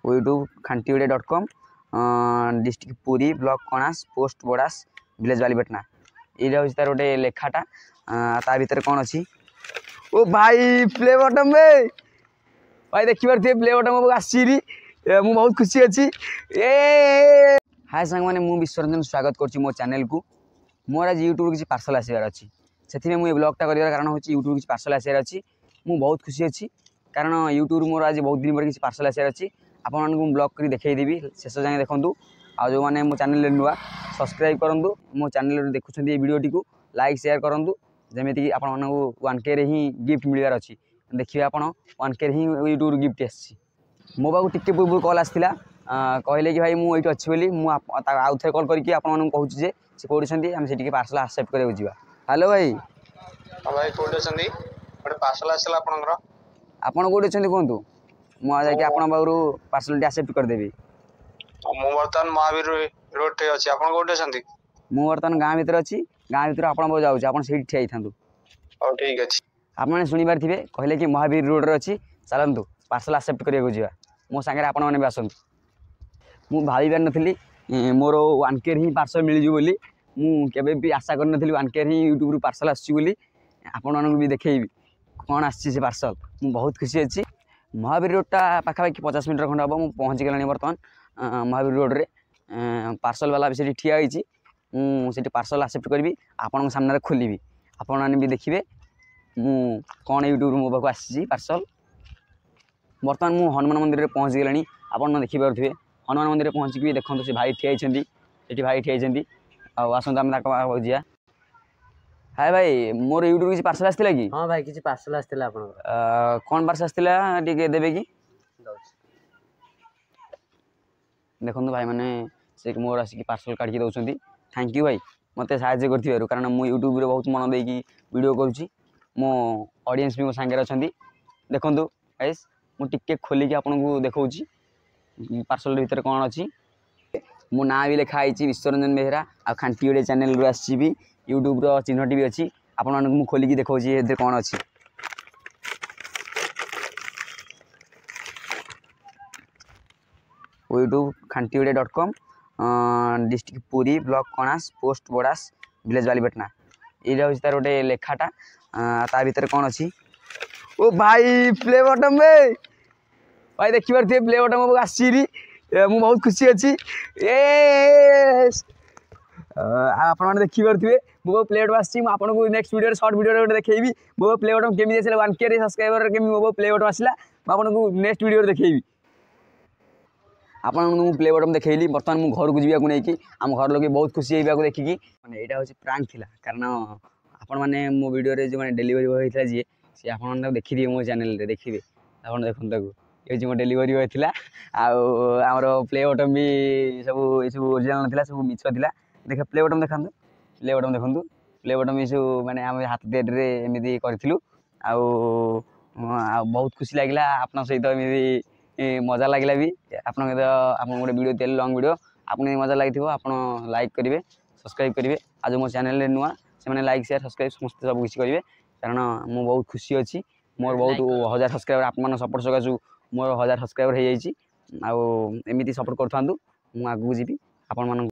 YouTube खांटीविडियो.com district Puri block Kanas post Badas village Balipatna ये हूँ तार गोटे लेखाटा ता भर कौन अच्छी ओ भाई प्ले बटन में भाई देखिए प्ले बटन आसी मु बहुत खुशी अच्छी ए हाय सांग मैंने मु विश्वरंजन स्वागत करुँची मो चैनल को मोर आज यूट्यूब किसी पार्सल आसबार अच्छी से मुझे ब्लॉगटा कर कारण हूँ यूट्यूब किसी पार्सल आसबार अच्छी मु बहुत खुशी अच्छी कारण यूट्यूब मोर आज बहुत दिन पर किसी पार्सल आसबार अच्छी आपको ब्लॉग कर देखी शेष जाए देखूँ आज जो मैंने मो चैनल नुआ सब्सक्राइब करूँ मो चैनल देखुं ये वीडियोटी को लाइक शेयर करूँ जमीक आपण 1K रे ही गिफ्ट मिलवार अच्छी देखिए आप 1K रे ही यूट्यूब गिफ्ट आसी मो पाक टिके पूर्व कल आसाला कहले कि भाई मुझे अच्छी बोली आउ थे कल करके आपको कहूँ जे से कौटी आम से पार्सल आक्सेप्ट कराया जा हेलो भाई भाई कौन गोटे पार्सल आसला आपड़ कौटी अच्छा कहतु मुझे आप पार्सल आक्सेप्ट करदेवी मु बर्तमान महावीर रोड रे अच्छी आपन कोठे छथि मु बर्तमान गाँ भीतर अच्छी गाँ भीतर आपन जाऊँ आप ठिया था और ठीक अच्छे आपने शुणिपारे थे कहले कि महावीर रोड रे अच्छी चलतु पार्सल आक्सेप्ट करने जा मो सांगे आपण मैंने भी आसतु मु भाई नी मोर 1K ही पार्सल मिलजु बोली मुझे भी आशा करनी 1K ही यूट्यूब पार्सल आसुची आपण भी देखी कौन आसी पार्सल मु बहुत खुशी अच्छी महावीर रोडटा पाखापाखि 50 मिनट खंड हम मुझे पहुँची गलानी बर्तमान महावीर रोड रे पार्सल वाला भी ठिया होती मुझे पार्सल आक्सेप्ट करी आपण सामने खोलि आपण भी देखिए मु कौन यूट्यूब मो पाक आसी पार्सल बर्तमान मु हनुमान मंदिर में पहुँची गलानी आपन देखिपे हनुमान मंदिर में पहुँचिक देखते से भाई ठिया होती भाई ठिया आसतु आम जा हाय भाई मोर यूट्यूब किसी पार्सल आसला कि हाँ भाई किसी पार्सल आसला कौन पार्सल आसला टिके देबे कि देखो भाई मैंने से मोर आसिक पार्सल काढ़ी दौरान थैंक यू भाई मत साहय कर कारण मुझे यूट्यूब बहुत मन देकी वीडियो करुँची मो ऑडियंस भी मो सांगे अच्छा देखूँ गाइस मुझे खोलिकी आपको देखी पार्सल भीतर कौन अच्छी मो ना भी लिखाई विश्वरंजन बेहेरा आ खांटीविडियो चैनल रू आसी यूट्यूब चिन्हटी भी अच्छी आपको खोलिकी देखी कौन अच्छी यूट्यूब खांटीविडियो.com district Puri block Kanas post Badas village Balipatna ये हूँ तार गोटे लेखाटा ता भर कौन अच्छी ओ भाई प्ले बटन में भाई देखिए प्ले बटन आसी मु बहुत खुशी अच्छी आपने देखिपे मो प्ले बटन आसी आपको नेक्स्ट वीडियो शॉर्ट वीडियो देखी मो प्ले बटन केमी आसा 1K सब्सक्राइबर केमी मो प्ले बटन आसला आपको नेक्स्ट वीडियो देखी आपको प्ले बटन देखली बर्तमान मुझे घर को जावाक नहीं आम घर लोग बहुत खुशी होगा देखिकी मैंने यहाँ हूँ प्रांक थी कारण आपण मैंने मो वीडियो जो मैंने डेलीवरी बॉय होता जी सी आप देखिए मो चैनल देखिए आप देखो ये मो डेलीवरी बॉय थी आमर प्ले बटन भी सब ये सब ओरिजिनल ना सब मिछ था देख प्ले बटन देखा देखूँ प्ले बटन भी सब मैंने आम हाथ डेड्रे एमती करूँ बहुत खुशी लगे आपन सहित एमती मजा लगे भी आप गोटे वीडियो दिए लंग वीडियो आपको मजा लगी आप लाइक करेंगे सब्सक्राइब करेंगे आज मो चैनल नुआ से लाइक शेयर सब्सक्राइब समस्त सब किसी करेंगे कारण मु बहुत खुशी अच्छी मोर बहुत 1000 सब्सक्राइबर आप सपोर्ट सकाशु मोर 1000 सब्सक्राइबर हो जाएगी आमती सपोर्ट करूँ मुझे आगू जी आपण